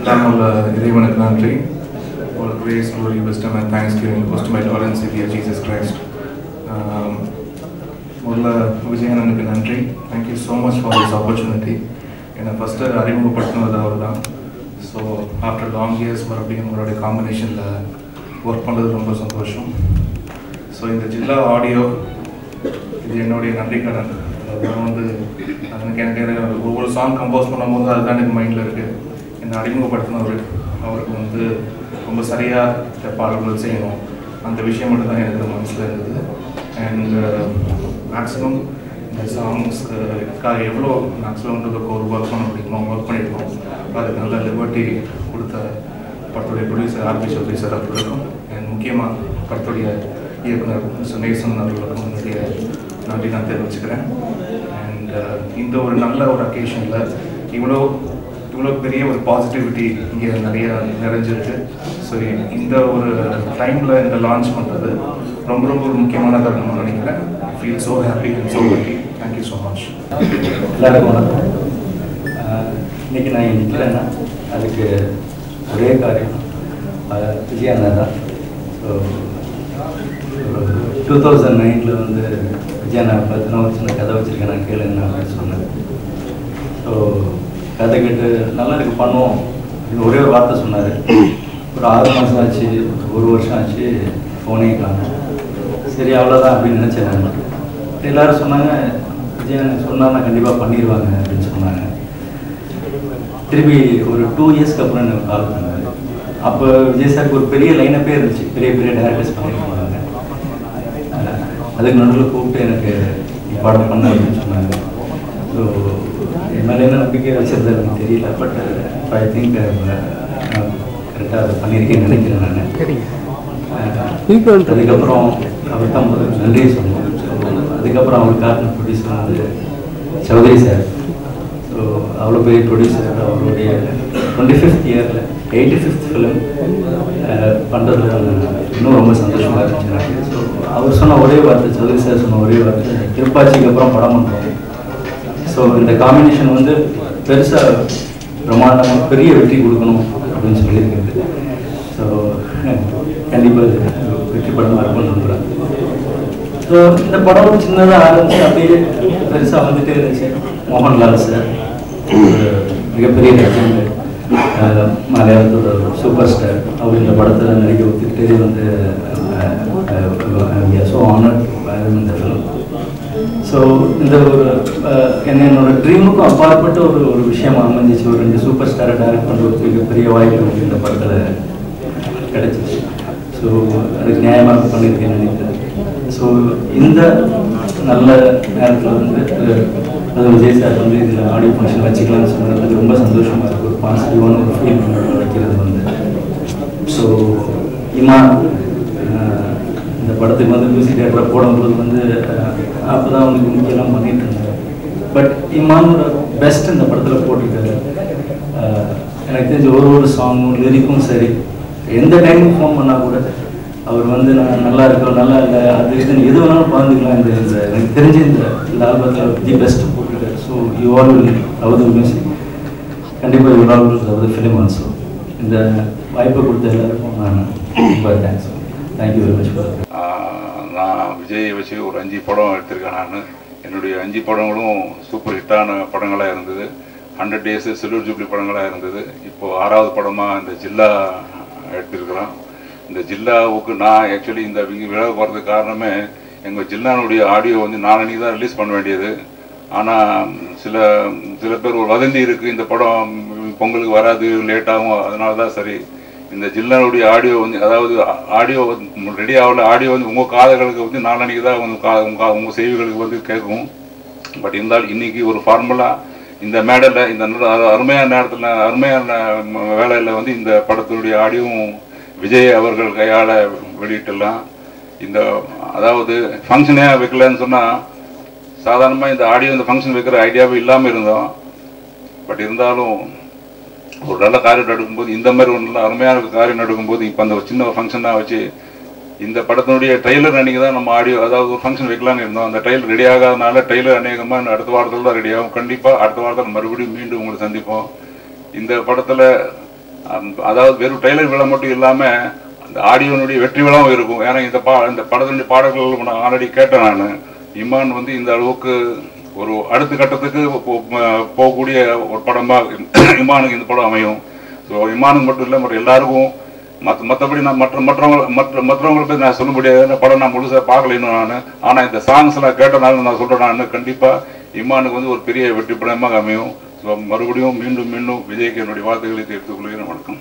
இறைவனுக்கு நன்றி. All grace, glory, wisdom and thanksgiving goes to my Lord and Savior Jesus Christ. முதல்ல விஜயனுக்கு நன்றி. Thank you so much for this opportunity. என்னை first அறிமுகப்படுத்தினது அவர் தான். So after long years மறுபடியும் உங்களுடைய காம்பினேஷனில் ஒர்க் பண்ணுறது ரொம்ப சந்தோஷம். ஸோ இந்த ஜில்லா ஆடியோ இது என்னுடைய நன்றி கடன். அது எனக்கு ஒவ்வொரு சாங் கம்போஸ் பண்ணும்போது அதுதான் எனக்கு மைண்டில் இருக்குது. என்னை அறிமுகப்படுத்தினவர் அவருக்கு ரொம்ப சரியாக பாடல்கள் செய்யணும் அந்த விஷயம் மட்டும் தான் எனக்கு மனசில் இருந்தது. அண்ட் மேக்ஸிமம் இந்த சாங்ஸ்க்காக எவ்வளோ மேக்ஸிமம்ன்றதுக்கு ஒரு ஒர்க் பண்ண முடியுமோ ஒர்க் பண்ணியிருக்கோம். அதுக்கு நல்ல லிபர்ட்டி கொடுத்த படத்துடைய ப்ரொடியூசர் ஆர்பி சௌத்ரி சார் அவர்களுக்கும் அண்ட் முக்கியமாக படத்துடைய இயக்குனர் மிஸ்டர் நேசன் அவர்களுக்கும் என்னுடைய நன்றி நான் தெரிவிச்சுக்கிறேன். அண்ட் இந்த ஒரு நல்ல ஒரு அக்கேஷனில் இவ்வளோ பெரிய ஒரு பாசிட்டிவிட்டி இங்கே நிறைஞ்சிருக்கு. ஸோ இந்த ஒரு டைமில் இந்த லான்ச் பண்ணுறது ரொம்ப ஒரு முக்கியமான தருணமாக நினைக்கிறேன். Feel so happy and so happy. Thank you so much. எல்லாருக்கும் வணக்கம். இன்றைக்கி நான் நிற்கிறேன்னா அதுக்கு ஒரே காரியம் விஜய் அண்ணா தான். ஸோ 2009 விஜய் அண்ணா பார்த்து ஒரு சின்ன கதை வச்சுருக்கேன், நான் கேளுங்க அப்படின்னு சொன்னேன். ஸோ கதை கேட்டு நல்லா இருக்கு பண்ணுவோம் அப்படின்னு ஒரே ஒரு வார்த்தை சொன்னார். ஒரு 6 மாதம் ஆச்சு, 1 வருஷம் ஆச்சு, ஃபோனே காணும். சரி அவ்வளோதான் அப்படின்னு நினச்சேன் நான். எல்லோரும் சொன்னாங்க விஜய் சொன்னால் நான் கண்டிப்பாக பண்ணிடுவாங்க அப்படின்னு சொன்னாங்க. திருப்பி ஒரு 2 இயர்ஸ்க்கு அப்புறம் எனக்கு கால் பண்ணாங்க. அப்போ விஜய் சாருக்கு ஒரு பெரிய லைனப்பே இருந்துச்சு, பெரிய டேரக்டர்ஸ் பண்ணியிருக்காங்க. அதுக்கு நடுவில் கூப்பிட்டு எனக்கு படம் பண்ண அப்படின்னு சொன்னாங்க. ஸோ என்னால் என்ன நம்பிக்கை வச்சிருந்தது எனக்கு தெரியல. பட் ஐ திங்க் கரெக்டாக அதை பண்ணியிருக்கேன்னு நினைக்கிறேன் நான். அதுக்கப்புறம் அவர் தான் நன்றி சொன்னோம். ஸோ அதுக்கப்புறம் அவர் காட்டின ப்ரொடியூசர் சௌத்ரி சார். ஸோ அவ்வளோ பெரிய ப்ரொடியூசர் அவருடைய 25th இயரில் 85th ஃபிலிம் பண்ணுறதுல இன்னும் ரொம்ப சந்தோஷமாக இருந்துச்சு எனக்கு. ஸோ அவர் சொன்ன ஒரே வார்த்தை, சௌத்ரி சார் சொன்ன ஒரே வார்த்தை, திருப்பாச்சிக்கு அப்புறம் படம் பண்ணுறோம். ஸோ இந்த காம்பினேஷன் பெருசாக பிரம்மாண்டமாக பெரிய வெற்றி கொடுக்கணும் அப்படின்னு சொல்லியிருக்கிறது. ஸோ கண்டிப்பாக வெற்றி படமாக இருக்கும்னு நம்புகிறேன். ஸோ இந்த படம் சின்னதாக ஆரம்பிச்சு அப்படியே பெருசாக வந்துட்டே இருந்துச்சு. மோகன்லால் சார் மிகப்பெரிய லெஜண்ட், மலையாளத்தோட சூப்பர் ஸ்டார், அவர் இந்த படத்தில் நடிக்க ஒத்துக்கிட்டே ஸோ ஆனர் இந்த ஃபிலிம். ஸோ இந்த ஒரு என்னோட ட்ரீமுக்கும் அப்பாற்பட்ட ஒரு விஷயமா அமைஞ்சிச்சு. ஒரு 2 சூப்பர் ஸ்டாரை டைரக்ட் பண்ணுறதுக்கு மிகப்பெரிய வாய்ப்பு இந்த படத்தில் கிடைச்சிச்சு. ஸோ அதுக்கு நியாயமாக பண்ணியிருக்கேன்னு நினைக்கிறேன். ஸோ இந்த நல்ல நேரத்தில் அது விஜய் சார் இதில் ஆடியோ ஃபங்க்ஷன் வச்சுக்கலாம்னு சொன்னது ரொம்ப சந்தோஷமாக இருக்குது. ஒரு பாசிட்டிவான ஒரு ஃபீல் வைக்கிறது ஸோ இமான் இந்த படத்துக்கு மியூசிக் டேரக்டராக போடும்போது அப்போ தான் முக்கியெல்லாம் பண்ணிட்டு இருந்தாங்க. பட் இமானோட பெஸ்ட் இந்த படத்தில் போட்டிருக்காரு. எனக்கு தெரிஞ்ச ஒரு சாங்கும் லிரிக்கும் சரி, எந்த டைமும் ஃபோன் பண்ணால் கூட அவர் நான் நல்லா இருக்கோம் நல்லா இல்லை அது இதுன்னு எது வேணாலும் பார்த்துக்கலாம். இந்த எனக்கு தெரிஞ்ச இந்த ஆல்பத்தில் தி பெஸ்ட் போட்டிருக்காரு. So you all will love the music. கண்டிப்பாக you all will love the film also. இந்த வாய்ப்பை கொடுத்த எல்லாருக்கும் நான் ரொம்ப thanks. Thank you very much for. நான் விஜய் வச்சு ஒரு 5 படம் எடுத்திருக்கேன். நான் என்னுடைய 5 படங்களும் சூப்பர் ஹிட்டான படங்களாக இருந்தது. 100 Days சில்வர் ஜூப்ளி படங்களாக இருந்தது. இப்போது 6வது படமாக இந்த ஜில்லா எடுத்திருக்கிறோம். இந்த ஜில்லாவுக்கு நான் ஆக்சுவலி இந்த விழாவுக்கு போகிறதுக்கு காரணமே எங்கள் ஜில்லானுடைய ஆடியோ நாளன்னைக்கு தான் ரிலீஸ் பண்ண வேண்டியது. ஆனால் சில பேர் ஒரு வதந்தி இருக்குது, இந்த படம் பொங்கலுக்கு வராது, லேட்டாகும். அதனால தான் சரி இந்த ஜில்லானுடைய ஆடியோ அதாவது ஆடியோ ரெடி ஆகல. ஆடியோ உங்கள் காதுகளுக்கு நாளன்னைக்கு தான் உங்கள் செய்திகளுக்கு கேட்கும். பட் இருந்தாலும் இன்றைக்கி ஒரு ஃபார்முலாக இந்த மேடலில் இந்த அருமையான நேரத்தில் அருமையான வேலையில் இந்த படத்தினுடைய ஆடியோவும் விஜய் அவர்கள் கையால் வெளியிட்டலாம். இந்த அதாவது ஃபங்க்ஷனே வைக்கலன்னு சொன்னால் சாதாரணமாக இந்த ஆடியோ இந்த ஃபங்க்ஷன் வைக்கிற ஐடியாவே இல்லாமல் இருந்தோம். பட் இருந்தாலும் ஒரு நல்ல காரியம் நடக்கும்போது இந்த மாதிரி ஒரு நல்ல அருமையான காரியம் நடக்கும்போது இப்போ அந்த சின்ன ஃபங்க்ஷனாக வச்சு இந்த படத்தினுடைய ட்ரெய்லர் அன்றைக்கி தான் நம்ம ஆடியோ அதாவது ஒரு ஃபங்க்ஷன் வைக்கலான்னு இருந்தோம். அந்த ட்ரெய்லர் ரெடி ஆகாதனால ட்ரெய்லர் அநேகமாக அடுத்த வாரத்தில் தான் ரெடி ஆகும். கண்டிப்பாக அடுத்த வாரத்தில் மறுபடியும் மீண்டும் உங்களை சந்திப்போம். இந்த படத்தில் அதாவது வெறும் ட்ரெய்லர் விழா மட்டும் இல்லாமல் அந்த ஆடியோனுடைய வெற்றி விழாவும் இருக்கும். ஏன்னா இந்த படத்தினுடைய பாடல்கள் நான் ஆல்ரெடி கேட்டேன். நான் இமான் வந்து இந்த அளவுக்கு ஒரு அடுத்த கட்டத்துக்கு போகக்கூடிய ஒரு படமாக இமானுக்கு இந்த படம் அமையும். ஸோ இமானுக்கு மட்டும் இல்லை, மற்ற எல்லாருக்கும் மற்றபடி நான் மற்றவங்களை போய் நான் சொல்ல முடியாது. படம் நான் முழுசாக பார்க்கல இன்னும் நான். ஆனால் இந்த சாங்ஸ்லாம் கேட்டனால நான் சொல்கிறேன், நான் கண்டிப்பாக இமானுக்கு வந்து ஒரு பெரிய வெற்றி படமாக அமையும். ஸோ மறுபடியும் மீண்டும் விஜய்க்கு என்னுடைய வாழ்த்துக்களை தெரிவித்துக் கொள்கிறேன். வணக்கம்.